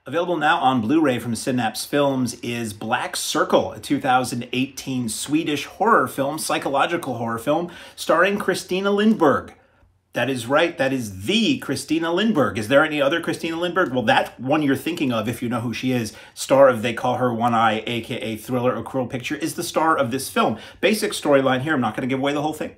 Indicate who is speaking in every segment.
Speaker 1: Available now on Blu-ray from Synapse Films is Black Circle, a 2018 Swedish horror film, psychological horror film, starring Christina Lindberg. That is right, that is the Christina Lindberg. Is there any other Christina Lindberg? Well, that one you're thinking of, if you know who she is, star of They Call Her One Eye, aka Thriller, A Cruel Picture, is the star of this film. Basic storyline here, I'm not going to give away the whole thing,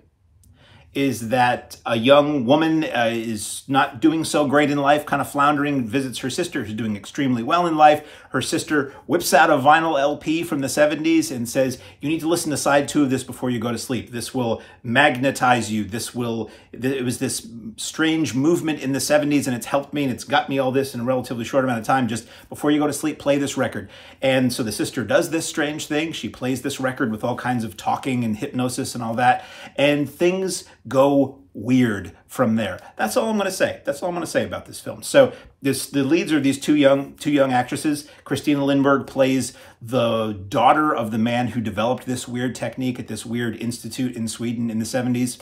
Speaker 1: is that a young woman is not doing so great in life, kind of floundering, visits her sister who's doing extremely well in life. Her sister whips out a vinyl LP from the 70s and says, you need to listen to side 2 of this before you go to sleep. This will magnetize you. It was this strange movement in the 70s and it's helped me and it's got me all this in a relatively short amount of time. Just before you go to sleep, play this record. And so the sister does this strange thing. She plays this record with all kinds of talking and hypnosis and all that. And things go weird from there. That's all I'm going to say. That's all I'm going to say about this film. So the leads are these two young actresses. Christina Lindberg plays the daughter of the man who developed this weird technique at this weird institute in Sweden in the 70s,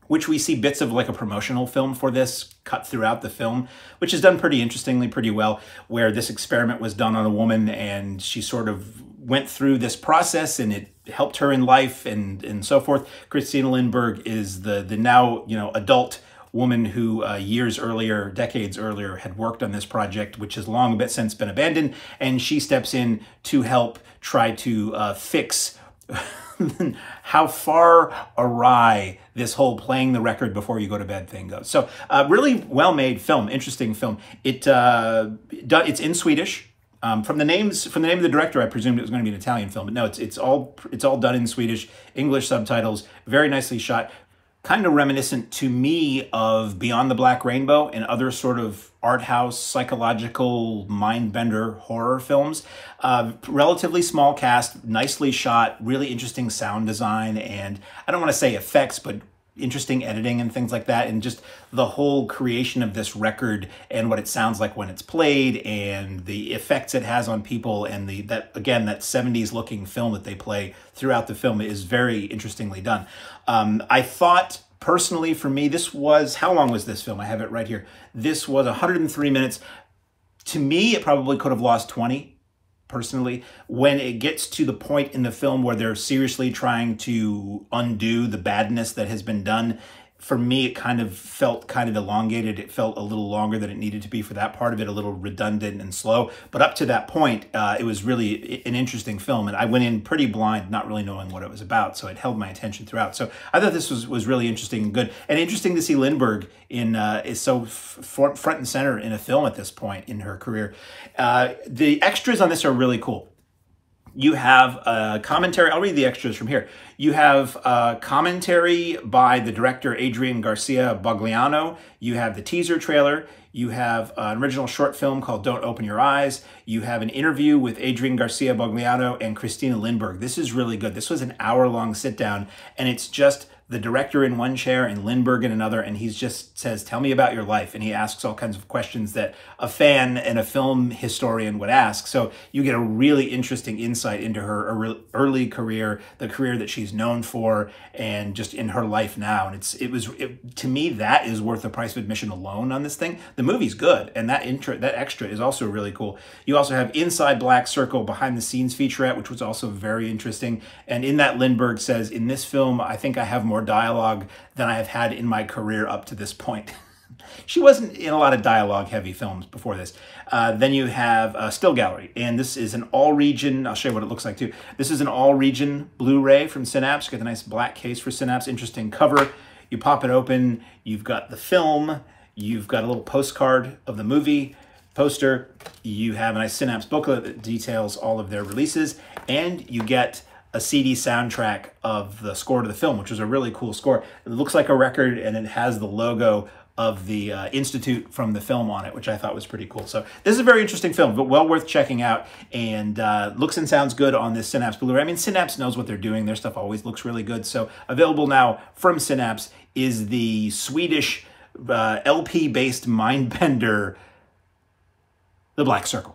Speaker 1: which we see bits of like a promotional film for this cut throughout the film, which is done pretty interestingly, pretty well, where this experiment was done on a woman and she sort of went through this process and it helped her in life and so forth. Christina Lindberg is the now, adult woman who years earlier, decades earlier, had worked on this project, which has long since been abandoned, and she steps in to help try to fix how far awry this whole playing the record before you go to bed thing goes. So really well-made film, interesting film. It's in Swedish. From the name of the director, I presumed it was going to be an Italian film, but no, it's all done in Swedish, English subtitles, very nicely shot. Kind of reminiscent to me of Beyond the Black Rainbow and other sort of art house, psychological, mind-bender horror films. Relatively small cast, nicely shot, really interesting sound design, and I don't want to say effects, but interesting editing and things like that, and just the whole creation of this record and what it sounds like when it's played and the effects it has on people, and that 70s looking film that they play throughout the film is very interestingly done. I thought personally, for me, this was, how long was this film? I have it right here. This was 103 minutes. To me, it probably could have lost 20. Personally, when it gets to the point in the film where they're seriously trying to undo the badness that has been done, for me, it kind of felt kind of elongated. It felt a little longer than it needed to be for that part of it, a little redundant and slow. But up to that point, it was really an interesting film. And I went in pretty blind, not really knowing what it was about. So it held my attention throughout. So I thought this was really interesting and good. And interesting to see Lindberg is so front and center in a film at this point in her career. The extras on this are really cool. You have a commentary. I'll read the extras from here. You have a commentary by the director, Adrian Garcia Bogliano. You have the teaser trailer. You have an original short film called Don't Open Your Eyes. You have an interview with Adrian Garcia Bogliano and Christina Lindberg. This is really good. This was an hour-long sit-down, and it's just the director in one chair and Lindberg in another, and he just says, tell me about your life. And he asks all kinds of questions that a fan and a film historian would ask. So you get a really interesting insight into her early career, the career that she's known for, and just in her life now. And to me, that is worth the price of admission alone on this thing. The movie's good, and that extra is also really cool. You also have Inside Black Circle, behind the scenes featurette, which was also very interesting. And in that, Lindberg says, in this film, I think I have more dialogue than I have had in my career up to this point. She wasn't in a lot of dialogue-heavy films before this. Then you have Still Gallery, and this is an all-region, I'll show you what it looks like too. This is an all-region Blu-ray from Synapse. You get the nice black case for Synapse, interesting cover. You pop it open, you've got the film, you've got a little postcard of the movie, poster, you have a nice Synapse booklet that details all of their releases, and you get a CD soundtrack of the score to the film, which was a really cool score. It looks like a record, and it has the logo of the Institute from the film on it, which I thought was pretty cool. So this is a very interesting film, but well worth checking out, and looks and sounds good on this Synapse Blu-ray. I mean, Synapse knows what they're doing. Their stuff always looks really good. So available now from Synapse is the Swedish LP-based mindbender, The Black Circle.